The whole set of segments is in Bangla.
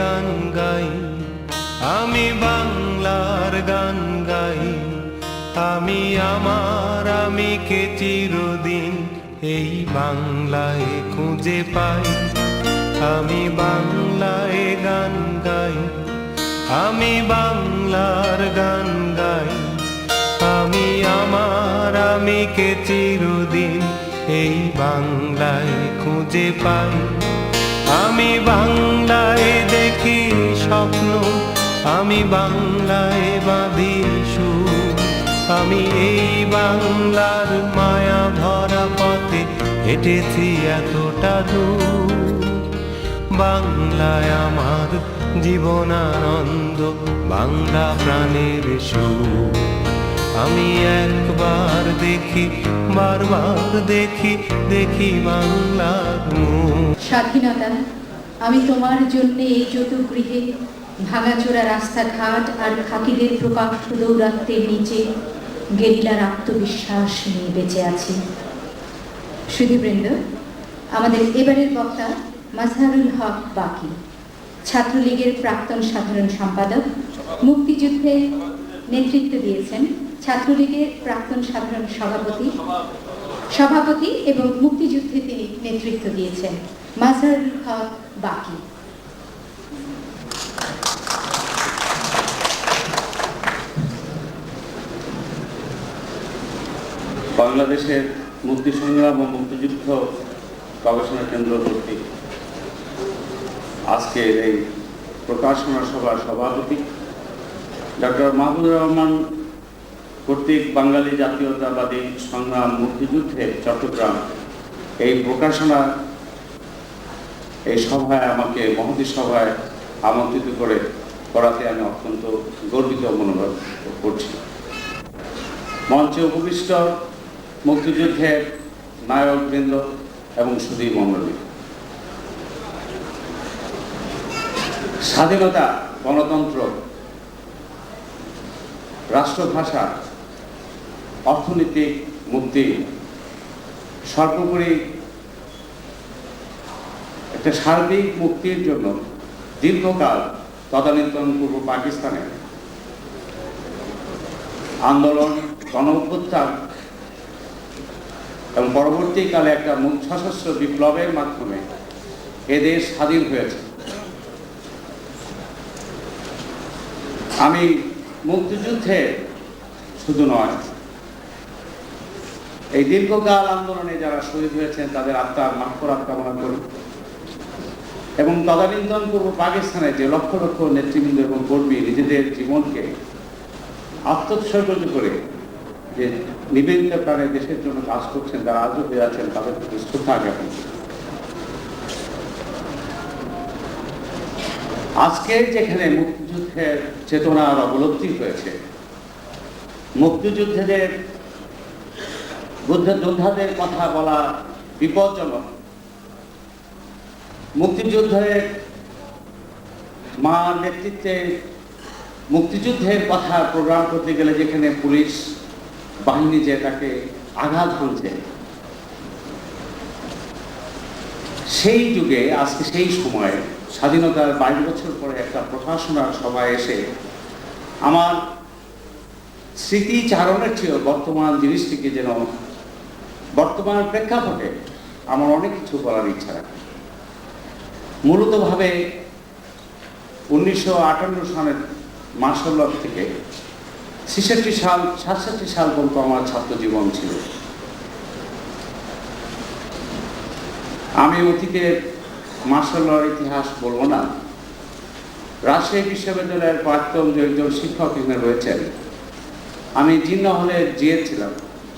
গান গাই, আমি বাংলার গান গাই। আমি আমার আমিকে চিরদিন এই বাংলায় খুঁজে পাই। আমি বাংলায় গান গাই, আমি বাংলার গান গাই। আমি আমার আমিকে চিরদিন এই বাংলায় খুঁজে পাই। আমি বাংলায় দেখি স্বপ্ন, আমি বাংলায় বাঁধি সুর। আমি এই বাংলার মায়া ভরা পথে হেঁটেছি এতটা দূর। বাংলায় আমার জীবনানন্দ, বাংলা প্রাণের সুর। আমি একবার দেখি, বারবার দেখি, দেখি বাংলার মুখ। স্বাধীনতা, আমি তোমার জন্য এই চতুর্গৃহে ভাঙাচোরা রাস্তাঘাট আর খাকিদের প্রকাশ্য দৌরাত্মের নিচে গেরিলার আত্মবিশ্বাস নিয়ে বেঁচে আছি। সুধীবৃন্দ, আমাদের এবারের বক্তা মাজহারুল হক বাকি, ছাত্রলীগের প্রাক্তন সাধারণ সম্পাদক, মুক্তিযুদ্ধে নেতৃত্ব দিয়েছেন, ছাত্রলীগের প্রাক্তন সাধারণ সভাপতি এবং মুক্তিযুদ্ধে তিনি নেতৃত্ব দিয়েছেন। মাজহারুল হক বাকি। বাংলাদেশের মুক্তি সংগ্রাম ও মুক্তিযুদ্ধ গবেষণা কেন্দ্র কর্তৃক আজকের এই প্রকাশনা সভার সভাপতি ডক্টর মাহবুবুর রহমান কর্তৃক বাঙালি জাতীয়তাবাদী সংগ্রাম মুক্তিযুদ্ধে চট্টগ্রাম এই প্রকাশনা এই সভায় আমাকে মহতী সভায় আমন্ত্রিত করাতে আমি অত্যন্ত গর্বিত অনুভব করছি। মঞ্চে উপবিষ্ট মুক্তিযুদ্ধের নায়কবৃন্দ এবং সুধী মণ্ডলী, স্বাধীনতা, গণতন্ত্র, রাষ্ট্রভাষা, অর্থনৈতিক মুক্তি, সর্বোপরি একটা সার্বিক মুক্তির জন্য দীর্ঘকাল তদানীন্তন পূর্ব পাকিস্তানে আন্দোলন, গণঅভ্যুত্থান এবং পরবর্তীকালে একটা সশস্ত্র বিপ্লবের মাধ্যমে এদেশ স্বাধীন হয়েছে। আমি মুক্তিযুদ্ধে শুধু নয়, এই দীর্ঘকাল আন্দোলনে যারা শহীদ হয়েছেন তাদের আত্মার মাগফিরাত কামনা করি এবং তদানীন্তন পূর্ব পাকিস্তানে যে লক্ষ লক্ষ নেতৃবৃন্দ এবং কর্মী নিজেদের জীবনকে আত্মোৎসর্গ করে যে নিবেদিত প্রাণে দেশের জন্য কাজ করছেন, যারা আজও হয়ে আছেন, তাদের প্রতি শ্রদ্ধা জ্ঞাপন। আজকে যেখানে মুক্তিযুদ্ধের চেতনার অবলব্ধি হয়েছে, মুক্তিযুদ্ধের যোদ্ধাদের কথা বলা বিপজ্জনক, মুক্তিযুদ্ধের মা নেতৃত্বে মুক্তিযুদ্ধের কথা প্রোগ্রাম করতে গেলে যেখানে পুলিশ বাহিনী যে তাকে আঘাত হানছে, সেই যুগে আজকে সেই সময়ে স্বাধীনতার 22 বছর পরে একটা প্রকাশনার সভায় এসে আমার স্মৃতিচারণের চেয়েও বর্তমান জিনিসটিকে যেন বর্তমান প্রেক্ষাপটে আমার অনেক কিছু বলার ইচ্ছা রাখে। মূলতভাবে 1958 সালের মার্শাল্লাহ থেকে 67 সাল পর্যন্ত আমার ছাত্র জীবন ছিল। আমি অতীতের মার্শাল্লাহর ইতিহাস বলবো না। রাজশাহী বিশ্ববিদ্যালয়ের প্রাক্তন যে একজন শিক্ষক এখানে রয়েছেন, আমি জিন্না হলে ছিলাম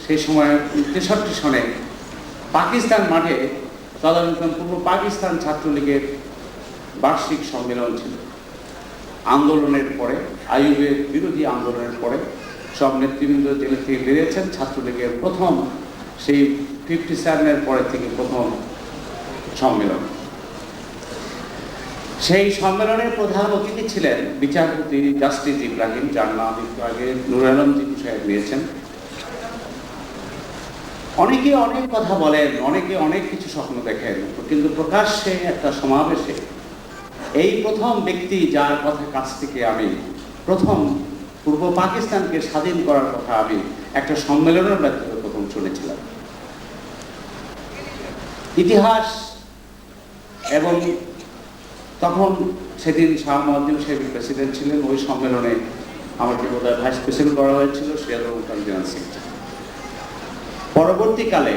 সেই সময় 63 সনে পাকিস্তান মাঠে তদানীন্তন পূর্ব পাকিস্তান ছাত্রলীগের বার্ষিক সম্মেলন ছিল। আন্দোলনের পরে, আইয়ুবের বিরোধী আন্দোলনের পরে সব নেতৃবৃন্দ জেলে থেকে বেরিয়েছেন। ছাত্রলীগের প্রথম সেই 57-এর পরে থেকে প্রথম সম্মেলন। সেই সম্মেলনের প্রধান অতিথি ছিলেন বিচারপতি জাস্টিস ইব্রাহিম, যার নাম একটু আগে নূর আলম জি সাহেব নিয়েছেন। অনেকে অনেক কথা বলেন, অনেকে অনেক কিছু স্বপ্ন দেখেন, কিন্তু প্রকাশ্যে একটা সমাবেশে এই প্রথম ব্যক্তি যার কথা কাছ থেকে আমি প্রথম পূর্ব পাকিস্তানকে স্বাধীন করার কথা আমি একটা সম্মেলনের মাধ্যমে প্রথম শুনেছিলাম। ইতিহাস এবং তখন সেদিন শাহ মুয়াজ্জেম সাহেব প্রেসিডেন্ট ছিলেন। ওই সম্মেলনে আমাকে বোধহয় ভাইস প্রেসিডেন্ট করা হয়েছিল, সিরাজুল খান জেনারেল সেক্রেটারি। পরবর্তীকালে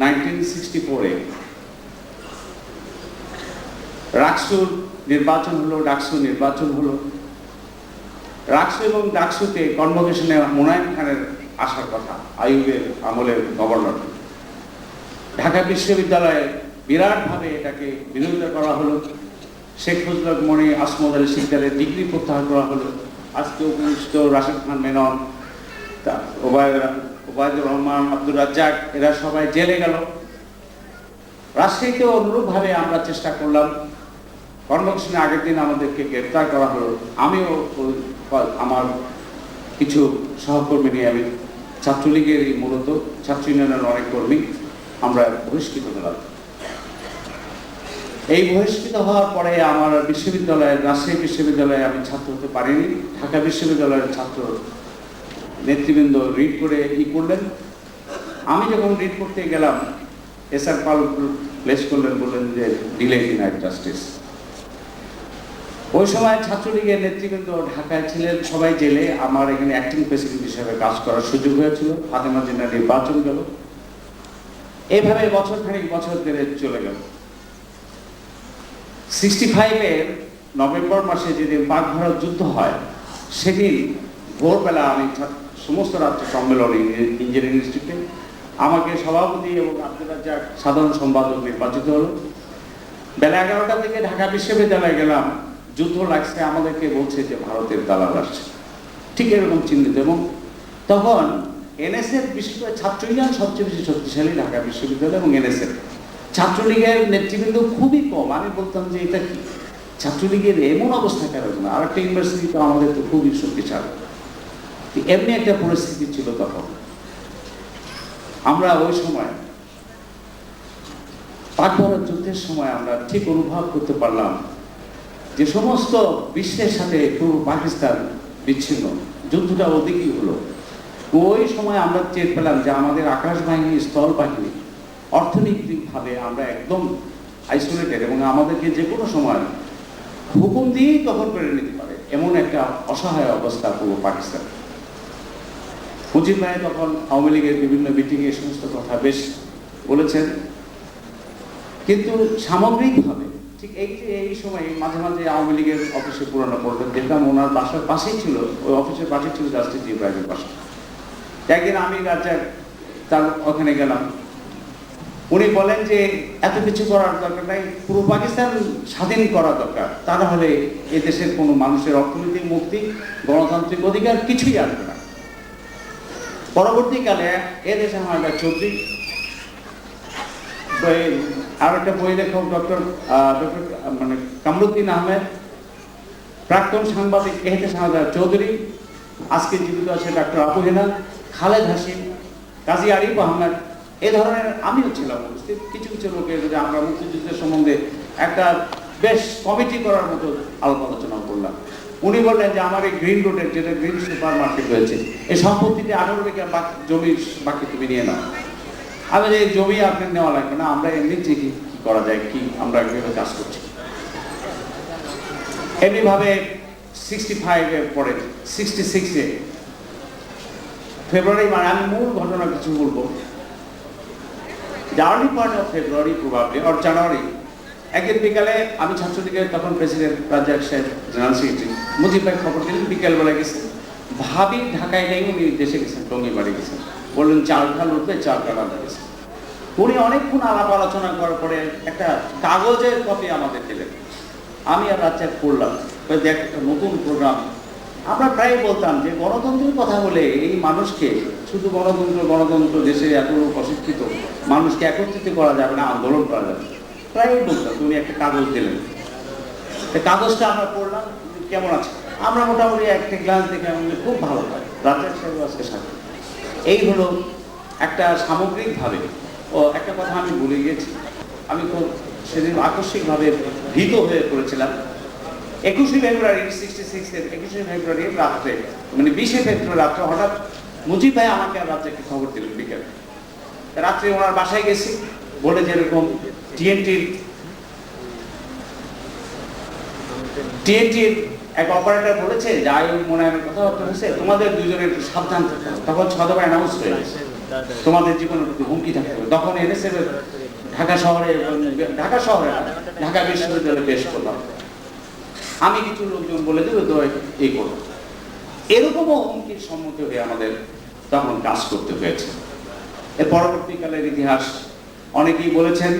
1964-এ রাকসুর নির্বাচন হলো, ডাকসু নির্বাচন হলো। রাকসু এবং ডাকসুতে কনভোকেশনে মুনায়েম খানের আসার কথা, আইয়ুবের আমলের গভর্নর। ঢাকা বিশ্ববিদ্যালয়ে বিরাটভাবে এটাকে বিরোধিতা করা হলো। শেখ ফজলুল হক মনি, আসমত আলী সিকদারের ডিগ্রি প্রত্যাহার করা হলো। আজকে উপস্থিত রাশেদ খান মেনন, ওবায়দুর রহমান, আব্দুর রাজ্জাক, এরা সবাই জেলে গেল। রাজশাহীতেও অনুরূপভাবে আমরা চেষ্টা করলাম। কনভোকেশনের আগের দিন আমাদেরকে গ্রেপ্তার করা হলো। আমিও আমার কিছু সহকর্মী নিয়ে, আমি ছাত্রলীগের মূলত ছাত্র ইউনিয়নের অনেক কর্মী, আমরা বহিষ্কৃত হলাম। এই বহিষ্কৃত হওয়ার পরে আমার বিশ্ববিদ্যালয়ের, রাজশাহী বিশ্ববিদ্যালয়ে আমি ছাত্র হতে পারিনি। ঢাকা বিশ্ববিদ্যালয়ের ছাত্র নেতৃবৃন্দ রিড করে করলেন। আমি যখন রিড করতে গেলাম, এসআর পাল প্লেস করলেন, বললেন যে ডিলে ডিনাইড জাস্টিস। ওই সময় ছাত্রলীগের নেতৃবৃন্দ ঢাকায় ছিলেন, সবাই জেলে। আমার এখানে অ্যাক্টিং প্রেসিডেন্ট হিসেবে কাজ করার সুযোগ হয়েছিল। ফাতেমা জিন্নাহর নির্বাচন গেল। এইভাবে বছর ধরে চলে গেল। 65-এর নভেম্বর মাসে যেদিন পাক ভারত যুদ্ধ হয়, সেদিন ভোরবেলা আমি সমস্ত রাজ্য সম্মেলনে ইঞ্জিনিয়ারিং ইনস্টিটিউটে আমাকে সভাপতি এবং আব্দুর রাজ্জাক সাধারণ সম্পাদক নির্বাচিত হলো। বেলা 11টা থেকে ঢাকা বিশ্ববিদ্যালয়ে গেলাম। যুদ্ধ লাগছে, আমাদেরকে বলছে যে ভারতের দালাল আসছে, ঠিক এরকম চিহ্নিত। এবং তখন এনএসএফ, বিশেষ করে ছাত্র ইউনিয়ন সবচেয়ে বেশি শক্তিশালী ঢাকা বিশ্ববিদ্যালয়, এবং এনএসএফ। ছাত্রলীগের নেতৃবৃন্দ খুবই কম। আমি বলতাম যে এটা কি ছাত্রলীগের এমন অবস্থা কেন না, আর একটা ইউনিভার্সিটি তো আমাদের তো খুবই শক্তিশালী। এমনি একটা পরিস্থিতি ছিল তখন। আমরা ওই সময় পাক ভারত যুদ্ধের সময় আমরা ঠিক অনুভব করতে পারলাম যে সমস্ত বিশ্বের সাথে পূর্ব পাকিস্তান বিচ্ছিন্ন, যুদ্ধটা ওদিকেই হলো। ওই সময় আমরা টের পেলাম যে আমাদের আকাশ বাহিনী, স্থল বাহিনী অর্থনৈতিকভাবে আমরা একদম আইসোলেটেড, এবং আমাদেরকে যে কোনো সময় হুকুম দিয়েই তখন পেরে নিতে পারে, এমন একটা অসহায় অবস্থা পূর্ব পাকিস্তান। মুজিব ভাই তখন আওয়ামী লীগের বিভিন্ন মিটিংয়ে এই সমস্ত কথা বেশ বলেছেন। কিন্তু সামগ্রিকভাবে ঠিক এই সময় মাঝে মাঝে আওয়ামী লীগের অফিসে পুরানো পড়তেন, যেতাম। ওনার বাসার পাশেই ছিল, ওই অফিসের পাশেই ছিল জাস্টিস ইব্রাহিমের বাসা। একদিন আমি রাজ্জাক তার ওখানে গেলাম। উনি বলেন যে এত কিছু করার দরকার নাই, পুরো পাকিস্তান স্বাধীন করা দরকার, তা না হলে এদেশের কোনো মানুষের অর্থনৈতিক মুক্তি, গণতান্ত্রিক অধিকার কিছুই আসবে না। পরবর্তীকালে এদেশে হায়দার চৌধুরী, আর একটা বই লেখক ডক্টর কামরুদ্দিন আহমেদ, প্রাক্তন সাংবাদিক এহতেশ হায়দার চৌধুরী, আজকে জীবিত আছে ডক্টর আবু হেনা, খালেদ হাসিম, কাজী আরিফ আহমেদ, এই ধরনের আমিও ছিলাম উপস্থিত। কিছু কিছু লোকের যে আমরা মুক্তিযুদ্ধের সম্বন্ধে একটা বেশ কমিটি করার মতো আলাপ আলোচনা করলাম। উনি বললেন যে আমার এই গ্রিন রোডের, যেটা গ্রিন সুপার মার্কেট রয়েছে, এই সম্পত্তিতে 18 বিঘা জমি বাকি তুমি নিয়ে নাও। আমি যে জমি আপনি নেওয়া লাগবে না, আমরা এমনি কি করা যায়, কি আমরা কিভাবে কাজ করছি। এমনিভাবে 65-এর পরে 66-এ ফেব্রুয়ারি, মানে আমি মূল ঘটনা কিছু বলবো। Early part of February probably, or January, একদিন বিকালে আমি ছাত্রলীগের তখন প্রেসিডেন্ট রাজ্জাক সাহেব, জেনারেল সেক্রেটারি, মুজিব ভাই খবর দিলেন বিকেলবেলা গেছেন। ভাবি ঢাকায় নেই, উনি দেশে গেছেন, টঙ্গী বাড়ি গেছেন। বললেন চাল খাল উঠবে, চাল কাটা গেছে। উনি অনেকক্ষণ আলাপ আলোচনা করার পরে একটা কাগজের কপি আমাদের দিলেন। আমি আর রাজ্জাক পড়লাম, দেখ একটা নতুন প্রোগ্রাম। আমরা প্রায় বলতাম যে গণতন্ত্রের কথা বলে এই মানুষকে শুধু গণতন্ত্র দেশে এত অশিক্ষিত মানুষকে একত্রিত করা যাবে না, আন্দোলন করা যাবে, প্রায় বলতাম। তুমি একটা কাগজ দিলেন, কাগজটা আমরা পড়লাম, কেমন আছে। আমরা মোটামুটি একটা গ্লাস দেখে আমাদের খুব ভালো হয়, রাজ্জাক সাহেব আজকে সাথে। এই হলো একটা সামগ্রিকভাবে। ও একটা কথা আমি ভুলে গিয়েছি, আমি খুব সেদিন আকস্মিকভাবে ভীত হয়ে পড়েছিলাম। 21শে ফেব্রুয়ারি 66-এর 21শে ফেব্রুয়ারি রাত্রে, মানে 20শে ফেব্রুয়ারি রাত্রে হঠাৎ মুজিব ভাই আমাকে আর রাত্রে একটা খবর দিলেন বিকেলে। রাত্রে ওনার বাসায় গেছি, বলে যে এরকম টিএনটির এক অপারেটর বলেছে যে আয়ু মনে হয় কথাবার্তা হয়েছে, তোমাদের দুজনের একটু সাবধান থাকতে হবে। তখন সদবা অ্যানাউন্স হয়ে গেছে তোমাদের জীবনের প্রতি হুমকি থাকতে হবে। তখন এনএসএফ ঢাকা শহরে ঢাকা বিশ্ববিদ্যালয়ে পেশ করলাম। আমি কিছু লোকজন বলে দেবো তো এই করবো, এরকমও হুমকির সম্মুখীন হয়ে আমাদের তখন কাজ করতে হয়েছে। এর পরবর্তীকালের ইতিহাস অনেকেই বলেছেন,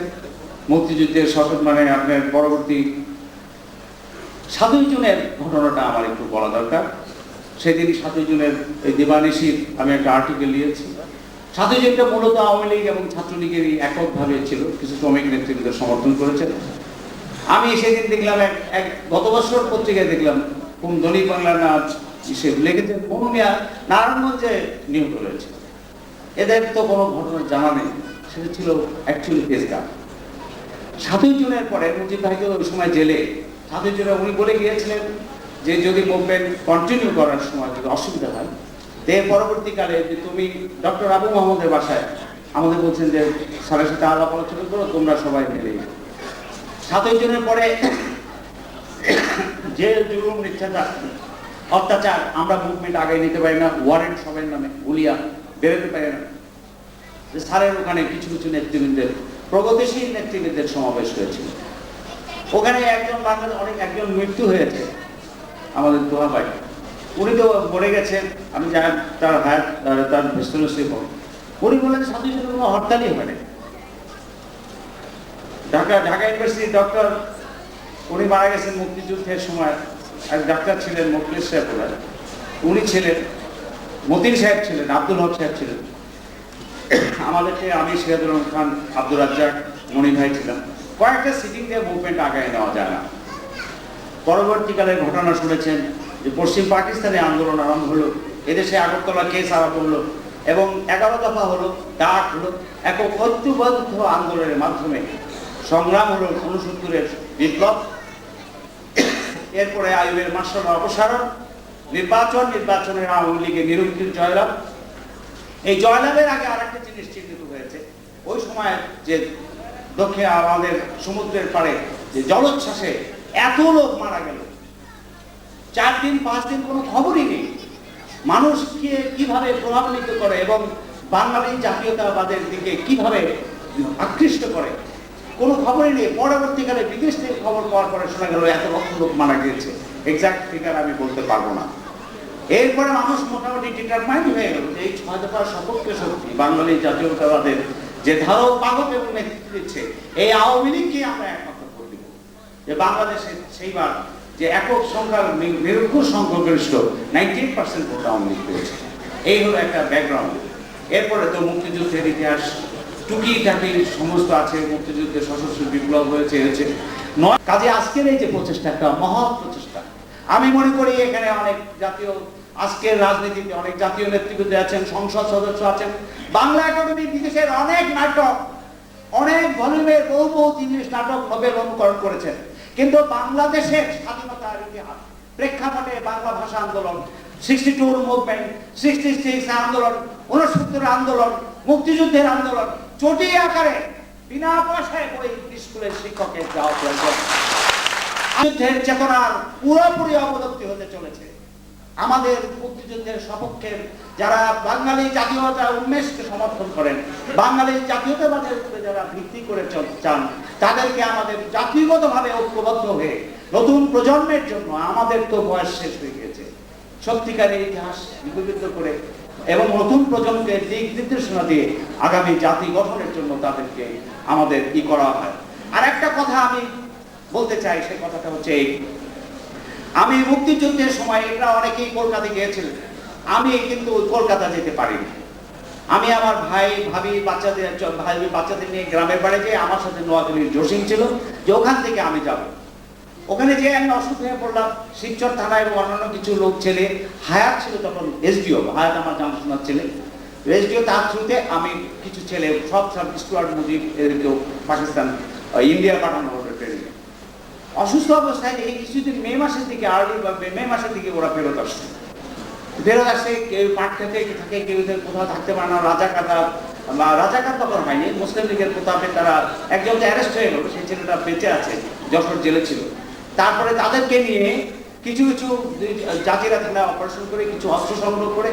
মুক্তিযুদ্ধের মানে আপনার পরবর্তী 7ই জুনের ঘটনাটা আমার একটু বলা দরকার। সেদিন 7ই জুনের এই দিবানিশির আমি একটা আর্টিকেল নিয়েছি। 7ই জুনটা মূলত আওয়ামী লীগ এবং ছাত্রলীগেরই এককভাবে ছিল, কিছু শ্রমিক নেতৃত্বের সমর্থন করেছেন। আমি সেদিন দেখলাম এক গত বছর পত্রিকায় দেখলাম কোন দৈনিক বাংলা না লিখেছেন কোন মিয়া নারায়ণগঞ্জে নিহত হয়েছে। এদের তো কোনো ঘটনা জানা নেই, সেটা ছিল অ্যাকচুয়ালি ফেসগান। 7ই জুনের পরে মুজিব ভাইকে ওই সময় জেলে 7ই জুনে উনি বলে গিয়েছিলেন যে যদি মুভমেন্ট কন্টিনিউ করার সময় যদি অসুবিধা হয়, এর পরবর্তীকালে যে তুমি ডক্টর আবু মোহাম্মদের বাসায় আমাদের বলছেন যে স্যারের সাথে আলাপ আলোচনা করো, তোমরা সবাই মিলে। 7ই জুনের পরে যে জুলুম নির্যাতন অত্যাচার, আমরা মুভমেন্ট আগে নিতে পারি না, ওয়ারেন্ট সবের নামে গুলিয়া বেরোতে পারি না। স্যারের ওখানে কিছু কিছু নেতৃবৃন্দের, প্রগতিশীল নেতৃবৃন্দের সমাবেশ হয়েছিল। ওখানে একজন মৃত্যু হয়েছে, আমাদের দোয়া ভাই, উনি তো মরে গেছেন। আমি জানি তার হায়াত তার ভেস্টনশ্রী উনি বলেন 7ই জুন কোনো হরতালই হবে না। ঢাকা ইউনিভার্সিটির ডক্টর, উনি মারা গেছেন মুক্তিযুদ্ধের সময়। এক ডাক্তার ছিলেন মোখলেস সাহেব, উনি ছিলেন, মতিন সাহেব ছিলেন, আব্দুল হক সাহেব ছিলেন। আমাদেরকে আমি সিরাজুল খান, আব্দুর রাজ্জাক, মণি ভাই ছিলাম। কয়েকটা সিটিং দিয়ে মুভমেন্ট আগায় নেওয়া যায় না। পরবর্তীকালে ঘটনা শুনেছেন যে পশ্চিম পাকিস্তানে আন্দোলন আরম্ভ হলো, এদেশে আগরতলা কেস আরম্ভ হলো এবং 11 দফা হলো, ডাক হলো, এক ঐক্যবদ্ধ আন্দোলনের মাধ্যমে সংগ্রাম হলো 69-এর বিপ্লব। এরপরে আইয়ুবের মার্শাল অপসারণ, নির্বাচনের আওয়ামী লীগের নিরঙ্কুশ জয়লাভ। এই জয়লাভের আগে আরেকটা জিনিস চিহ্নিত হয়েছে, ওই সময় যে দক্ষিণে আমাদের সমুদ্রের পাড়ে যে জলোচ্ছ্বাসে এত লোক মারা গেল, 4 দিন 5 দিন কোনো খবরই নেই। মানুষকে কিভাবে প্রভাবিত করে এবং বাঙালি জাতীয়তাবাদের দিকে কিভাবে আকৃষ্ট করে কোনো খবরই নেই। পরবর্তীকালে বিদেশ থেকে খবর পাওয়ার পরে শোনা গেল এত লক্ষ লোক মারা গিয়েছে, এক্সাক্ট ফিগার আমি বলতে পারবো না। এরপরে মানুষ মোটামুটি ডিটারমাইন্ড হয়ে গেল যে এই 6 দফার সপক্ষে শক্তি বাঙালি জাতীয়তাবাদের যে ধারক বাহক এবং নেতৃত্ব দিচ্ছে এই আওয়ামী লীগকে আমরা একমাত্র ভোট দিব। যে বাংলাদেশে সেইবার যে একক সংখ্যার নিরঙ্কুশ সংখ্যাগরিষ্ঠ 98% ভোট আওয়ামী লীগ পেয়েছে। এই হলো একটা ব্যাকগ্রাউন্ড। এরপরে তো মুক্তিযুদ্ধের ইতিহাস টুকিটাকি সমস্ত আছে, মুক্তিযুদ্ধের সশস্ত্র বিপ্লব হয়েছে। কাজে আজকের এই যে প্রচেষ্টা, একটা মহৎ প্রচেষ্টা। আমি মনে করি এখানে অনেক জাতীয়, আজকের রাজনীতিতে অনেক জাতীয় নেতৃবৃন্দ আছেন, সংসদ সদস্য আছেন, বাংলা একাডেমি বিদেশের অনেক নাটক, অনেক ভলিউমের বহু জিনিস নাটক নোবেল অনুকরণ করেছেন। কিন্তু বাংলাদেশের স্বাধীনতার ইতিহাস প্রেক্ষাপটে বাংলা ভাষা আন্দোলন, 62 মুভমেন্ট, 66 আন্দোলন, 69 আন্দোলন, মুক্তিযুদ্ধের আন্দোলন, চটি আকারে বিনা পয়সায় বই স্কুলের শিক্ষকের দেওয়া প্রয়োজন। যুদ্ধের চেতনার পুরোপুরি অবলব্ধি হতে চলেছে। আমাদের মুক্তিযুদ্ধের সপক্ষের যারা বাঙালি জাতীয়তা উন্মেষকে সমর্থন করেন, বাঙালি জাতীয়তাবাদের উপরে যারা ভিত্তি করে চান, তাদেরকে আমাদের জাতিগতভাবে ঐক্যবদ্ধ হয়ে নতুন প্রজন্মের জন্য, আমাদের তো বয়স শেষ হয়ে গেছে, সত্যিকারের ইতিহাস লিপিবদ্ধ করে এবং নতুন প্রজন্মকে দিক নির্দেশনা দিয়ে আগামী জাতি গঠনের জন্য তাদেরকে আমাদের করা হয়। আর একটা কথা আমি বলতে চাই, সেই কথাটা হচ্ছে এই, আমি মুক্তিযুদ্ধের সময় এরা অনেকেই কলকাতা গিয়েছিলেন, আমি কিন্তু কলকাতা যেতে পারিনি। আমি আমার ভাবি বাচ্চাদের নিয়ে গ্রামের বাড়ি যেয়ে আমার সাথে নোয়াখালীর জসিম ছিল যে ওখান থেকে আমি যাব। ওখানে যে আমি অসুখ হয়ে পড়লাম, শিবচর থানায় এবং অন্যান্য কিছু লোক ছেলে, হায়াত ছিল তখন এসডিও, হায়াত আমার জানাশোনার ছেলে, এসডিও, তার থ্রুতে আমি কিছু ছেলে সব স্টুয়ার্ট মুজিব এদেরকেও পাকিস্তান ইন্ডিয়া পাঠানো হলো ট্রেনিং। অসুস্থ অবস্থায় এই কিছুদিন মে মাসের দিকে মে মাসের দিকে ওরা ফেরত আসছে কেউ পাট খেতে থাকে, কেউ কোথাও থাকতে পারে না, রাজাকার তখন হয়নি, মুসলিম লীগের প্রতাপে তারা একজন অ্যারেস্ট হয়ে গেল, সেই ছেলেটা বেঁচে আছে, যশোর জেলে ছিল। তারপরে তাদেরকে নিয়ে কিছু জাতিরা থানায় অপারেশন করে কিছু অস্ত্র সংগ্রহ করে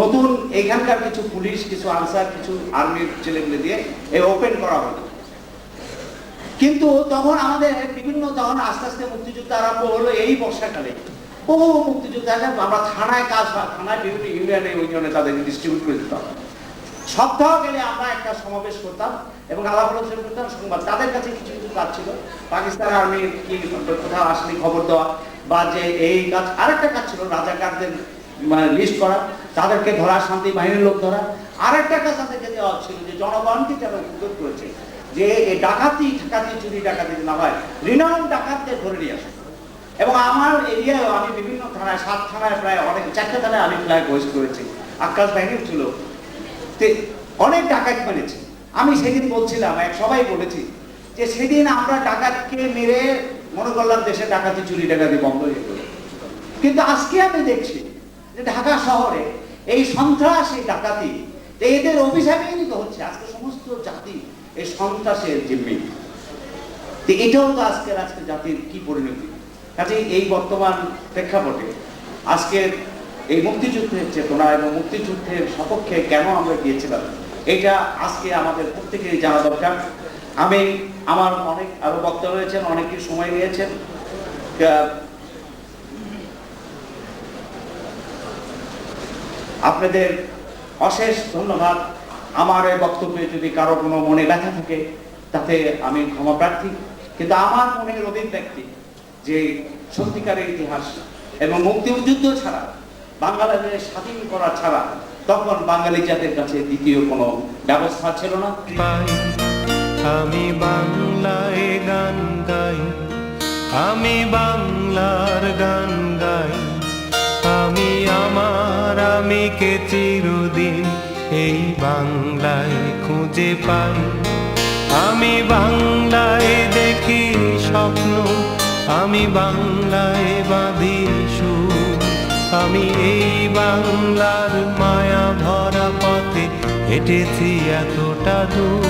নতুন এখানকার কিছু পুলিশ, কিছু আনসার, কিছু আর্মির ছেলেগুলো দিয়ে ওপেন করা হলো। কিন্তু তখন আমাদের তখন আস্তে আস্তে মুক্তিযুদ্ধ আরম্ভ হলো এই বর্ষাকালে। বহু মুক্তিযোদ্ধা আমরা থানায় থানায় বিভিন্ন ইউনিয়নে তাদেরকে ডিস্ট্রিবিউট করে দিতাম। সপ্তাহ গেলে আমরা একটা সমাবেশ করতাম এবং আলাপ আলোচনা করতাম সংবাদ। তাদের কাছে কিছু কাজ ছিল, পাকিস্তান আর্মির কি কোথাও আসলে খবর দেওয়া, বা যে এই কাজ। আরেকটা কাজ ছিল রাজাকারদের লিস্ট করা, তাদেরকে ধরা, শান্তি বাহিনীর লোক ধরা। আরেকটা কাজ তাদেরকে দেওয়া ছিল যে জনগণকে যারা উদ্যোগ করেছে যে ডাকাতি চুরি ডাকাতি না হয়, রিনাউন্ড ডাকাতদের ধরে নিয়ে আসে। এবং আমার এরিয়ায় আমি বিভিন্ন থানায়, 7 থানায়, প্রায় 4টা থানায় আমি ফ্ল্যাগ হোস্ট করেছি। আকাশ বাহিনীর ছিল, অনেক ডাকাত মেরেছে। আমি সেদিন বলছিলাম, সবাই বলেছি যে সেদিন আমরা ডাকাতকে মেরে মনে করলাম দেশে ডাকাতি চুরি ডাকাতি বন্ধ হয়ে গেল। কিন্তু আজকে আমি দেখছি যে ঢাকা শহরে এই সন্ত্রাস, এই ডাকাতি, এদের অভিশাপেই তো হচ্ছে। আজকে সমস্ত জাতি এই সন্ত্রাসের জিম্মি। এটাও তো আজকে জাতির কি পরিণতি। কাজে এই বর্তমান প্রেক্ষাপটে আজকের এই মুক্তিযুদ্ধের চেতনা এবং মুক্তিযুদ্ধের সপক্ষে কেন আমরা গিয়েছিলাম, এটা আজকে আমাদের প্রত্যেকেরই জানা দরকার। আমার অনেক আরো বক্তা রয়েছেন, অনেকেই সময় নিয়েছেন। আপনাদের অশেষ ধন্যবাদ। আমার এই বক্তব্যে যদি কারো কোনো মনে ব্যথা থাকে তাতে আমি ক্ষমা প্রার্থী। কিন্তু আমার মনের অভিব্যক্তি যে সত্যিকারের ইতিহাস এবং মুক্তিযুদ্ধ ছাড়া, বাংলাদেশ স্বাধীন করা ছাড়া তখন বাঙালি জাতির কাছে দ্বিতীয় কোনো ব্যবস্থা ছিল না। আমি বাংলায় গান গাই, আমি বাংলার গান গাই, আমি আমিকে চিরদিন এই বাংলায় খুঁজে পাই। আমি বাংলায় দেখি স্বপ্ন, আমি বাংলায় বাঁধি সুর, আমি এই বাংলার মায়া ভরা পথে হেঁটেছি এতটা দূর।